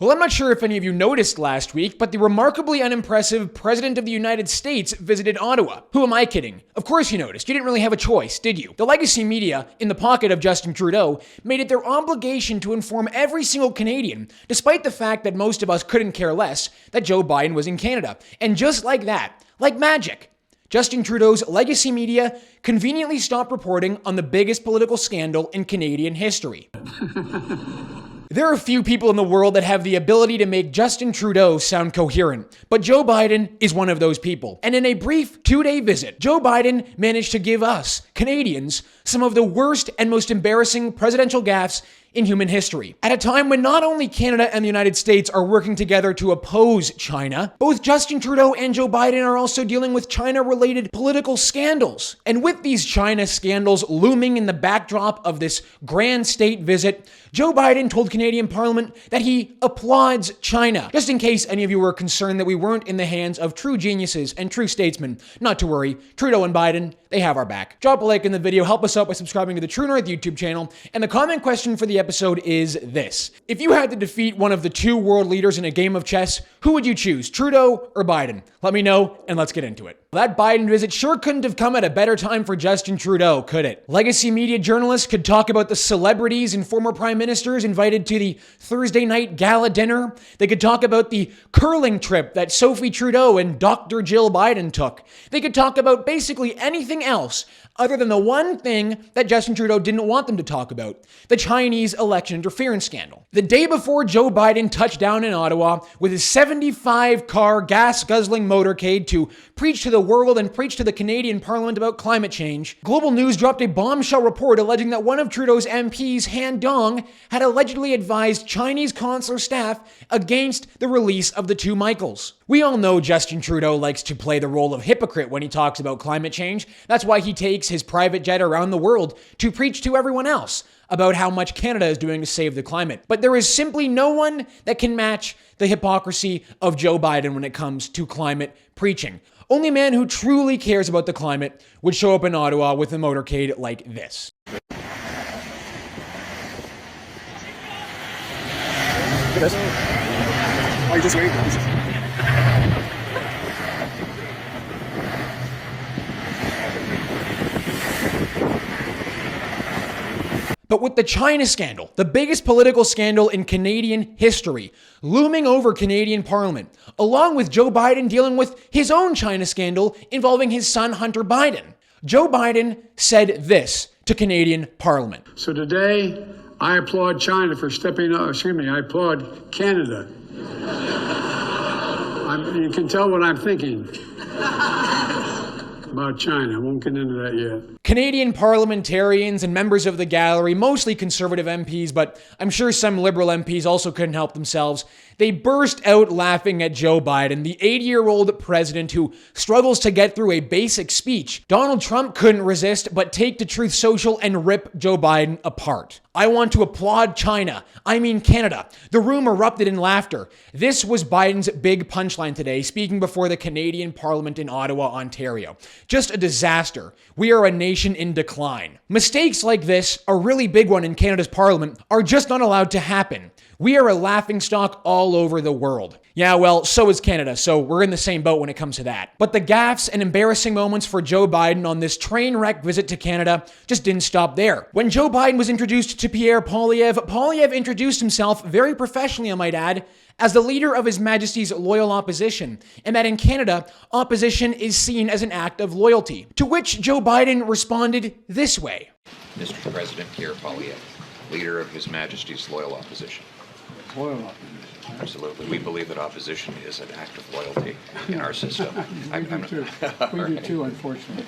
Well, I'm not sure if any of you noticed last week, but the remarkably unimpressive President of the United States visited Ottawa. Who am I kidding? Of course you noticed. You didn't really have a choice, did you? The legacy media, in the pocket of Justin Trudeau, made it their obligation to inform every single Canadian, despite the fact that most of us couldn't care less, that Joe Biden was in Canada. And just like that, like magic, Justin Trudeau's legacy media conveniently stopped reporting on the biggest political scandal in Canadian history. There are few people in the world that have the ability to make Justin Trudeau sound coherent, but Joe Biden is one of those people. And in a brief 2-day visit, Joe Biden managed to give us, Canadians, some of the worst and most embarrassing presidential gaffes in human history. At a time when not only Canada and the United States are working together to oppose China, both Justin Trudeau and Joe Biden are also dealing with China-related political scandals. And with these China scandals looming in the backdrop of this grand state visit, Joe Biden told Canadian Parliament that he applauds China. Just in case any of you were concerned that we weren't in the hands of true geniuses and true statesmen, not to worry, Trudeau and Biden, they have our back. Drop a like in the video, help us out by subscribing to the True North YouTube channel, and the comment question for the episode is this. If you had to defeat one of the two world leaders in a game of chess, who would you choose, Trudeau or Biden? Let me know, and let's get into it. That Biden visit sure couldn't have come at a better time for Justin Trudeau, could it? Legacy media journalists could talk about the celebrities and former prime ministers invited to the Thursday night gala dinner. They could talk about the curling trip that Sophie Trudeau and Dr. Jill Biden took. They could talk about basically anything else other than the one thing that Justin Trudeau didn't want them to talk about, the Chinese election interference scandal. The day before Joe Biden touched down in Ottawa with his 75-car gas-guzzling motorcade to preach to the world and preach to the Canadian Parliament about climate change, Global News dropped a bombshell report alleging that one of Trudeau's MPs, Han Dong, had allegedly advised Chinese consular staff against the release of the two Michaels. We all know Justin Trudeau likes to play the role of hypocrite when he talks about climate change. That's why he takes his private jet around the world to preach to everyone else about how much Canada is doing to save the climate. But there is simply no one that can match the hypocrisy of Joe Biden when it comes to climate preaching. Only a man who truly cares about the climate would show up in Ottawa with a motorcade like this. Oh, you just wait. But with the China scandal, the biggest political scandal in Canadian history, looming over Canadian Parliament, along with Joe Biden dealing with his own China scandal involving his son Hunter Biden, Joe Biden said this to Canadian Parliament. So today, I applaud China for stepping up. I applaud Canada. You can tell what I'm thinking about China. I won't get into that yet. Canadian parliamentarians and members of the gallery, mostly conservative MPs, but I'm sure some liberal MPs also couldn't help themselves, they burst out laughing at Joe Biden, the 80-year-old president who struggles to get through a basic speech. Donald Trump couldn't resist but take to Truth Social and rip Joe Biden apart. I want to applaud China. I mean Canada. The room erupted in laughter. This was Biden's big punchline today, speaking before the Canadian Parliament in Ottawa, Ontario. Just a disaster. We are a nation in decline. Mistakes like this, a really big one in Canada's Parliament, are just not allowed to happen. We are a laughingstock all over the world. Yeah, well, so is Canada, so we're in the same boat when it comes to that. But the gaffes and embarrassing moments for Joe Biden on this train wreck visit to Canada just didn't stop there. When Joe Biden was introduced to Pierre Poilievre, Poilievre introduced himself very professionally, I might add, as the leader of His Majesty's loyal opposition, and that in Canada, opposition is seen as an act of loyalty. To which Joe Biden responded this way. Mr. President Pierre Poilievre, leader of His Majesty's loyal opposition. Loyal opposition. Absolutely. We believe that opposition is an act of loyalty in our system. We do too, unfortunately.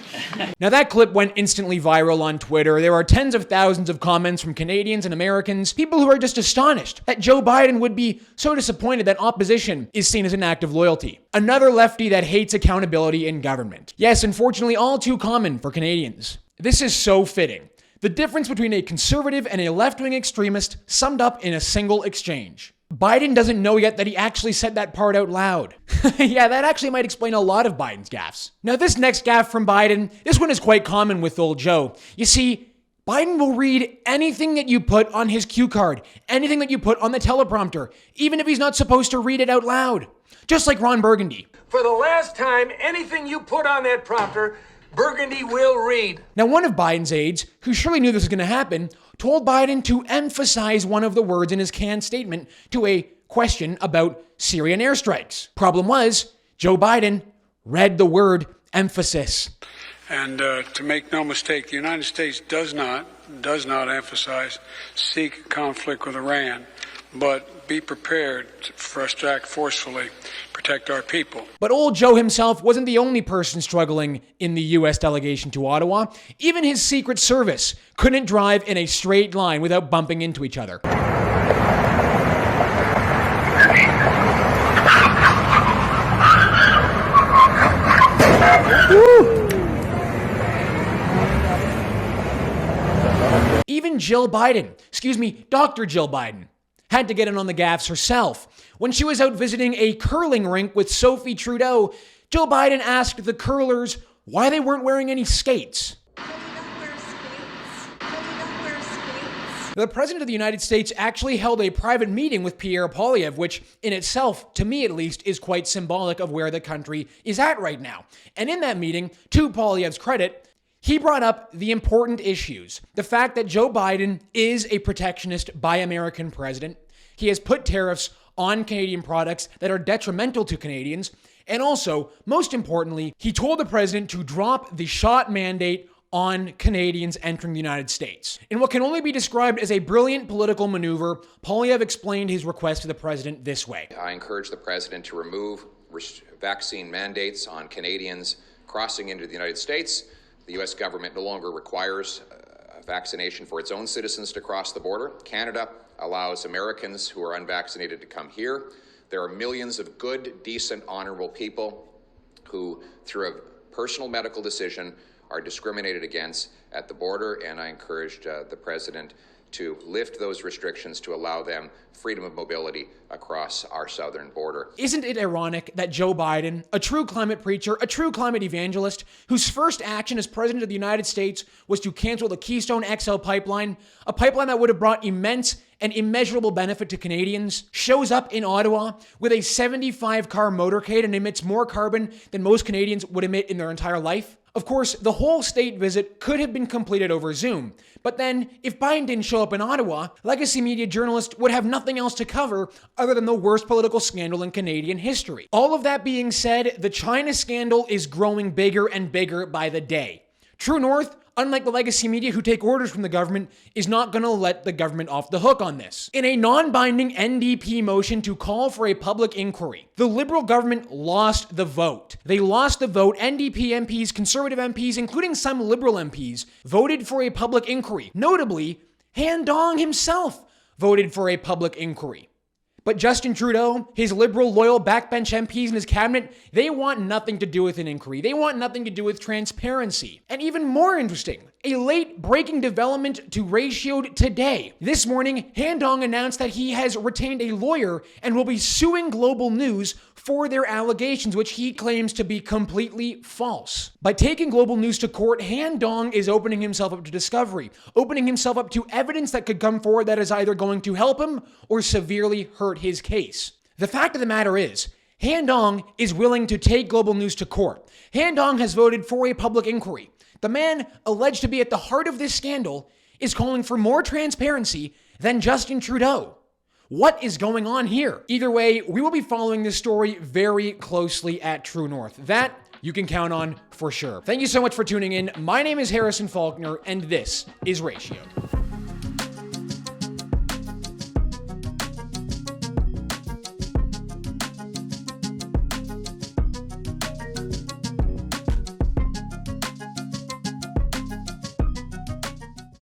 Now that clip went instantly viral on Twitter. There are tens of thousands of comments from Canadians and Americans, people who are just astonished that Joe Biden would be so disappointed that opposition is seen as an act of loyalty. Another lefty that hates accountability in government. Yes, unfortunately, all too common for Canadians. This is so fitting. The difference between a conservative and a left-wing extremist summed up in a single exchange. Biden doesn't know yet that he actually said that part out loud. Yeah, that actually might explain a lot of Biden's gaffes. Now, this next gaffe from Biden, this one is quite common with old Joe. You see, Biden will read anything that you put on his cue card, anything that you put on the teleprompter, even if he's not supposed to read it out loud. Just like Ron Burgundy. For the last time, anything you put on that prompter, Burgundy will read. Now, one of Biden's aides, who surely knew this was going to happen, told Biden to emphasize one of the words in his canned statement to a question about Syrian airstrikes. Problem was, Joe Biden read the word emphasis. And to make no mistake, the United States does not emphasize seek conflict with Iran, but be prepared for us to act forcefully, protect our people. But old Joe himself wasn't the only person struggling in the U.S. delegation to Ottawa. Even his Secret Service couldn't drive in a straight line without bumping into each other. Even Dr. Jill Biden, had to get in on the gaffes herself. When she was out visiting a curling rink with Sophie Trudeau, Joe Biden asked the curlers why they weren't wearing any skates. The President of the United States actually held a private meeting with Pierre Poilievre, which in itself, to me at least, is quite symbolic of where the country is at right now. And in that meeting, to Poilievre's credit, he brought up the important issues. The fact that Joe Biden is a protectionist Buy American president. He has put tariffs on Canadian products that are detrimental to Canadians. And also, most importantly, he told the president to drop the shot mandate on Canadians entering the United States. In what can only be described as a brilliant political maneuver, Poilievre explained his request to the president this way. I encourage the president to remove vaccine mandates on Canadians crossing into the United States. The U.S. government no longer requires vaccination for its own citizens to cross the border. Canada allows Americans who are unvaccinated to come here. There are millions of good, decent, honorable people who, through a personal medical decision, are discriminated against at the border, and I encouraged the president to lift those restrictions to allow them freedom of mobility across our southern border. Isn't it ironic that Joe Biden, a true climate preacher, a true climate evangelist, whose first action as president of the United States was to cancel the Keystone XL pipeline, a pipeline that would have brought immense and immeasurable benefit to Canadians, shows up in Ottawa with a 75-car motorcade and emits more carbon than most Canadians would emit in their entire life? Of course, the whole state visit could have been completed over Zoom. But then, if Biden didn't show up in Ottawa, legacy media journalists would have nothing else to cover other than the worst political scandal in Canadian history. All of that being said, the China scandal is growing bigger and bigger by the day. True North, unlike the legacy media who take orders from the government, is not going to let the government off the hook on this. In a non-binding NDP motion to call for a public inquiry, the Liberal government lost the vote. They lost the vote. NDP MPs, Conservative MPs, including some Liberal MPs, voted for a public inquiry. Notably, Han Dong himself voted for a public inquiry. But Justin Trudeau, his Liberal loyal backbench MPs in his cabinet, they want nothing to do with an inquiry. They want nothing to do with transparency. And even more interesting, a late breaking development to Ratioed today. This morning, Han Dong announced that he has retained a lawyer and will be suing Global News for their allegations, which he claims to be completely false. By taking Global News to court, Han Dong is opening himself up to discovery, opening himself up to evidence that could come forward that is either going to help him or severely hurt his case. The fact of the matter is, Han Dong is willing to take Global News to court. Han Dong has voted for a public inquiry. The man alleged to be at the heart of this scandal is calling for more transparency than Justin Trudeau. What is going on here? Either way, we will be following this story very closely at True North. That you can count on for sure. Thank you so much for tuning in. My name is Harrison Faulkner, and this is Ratioed.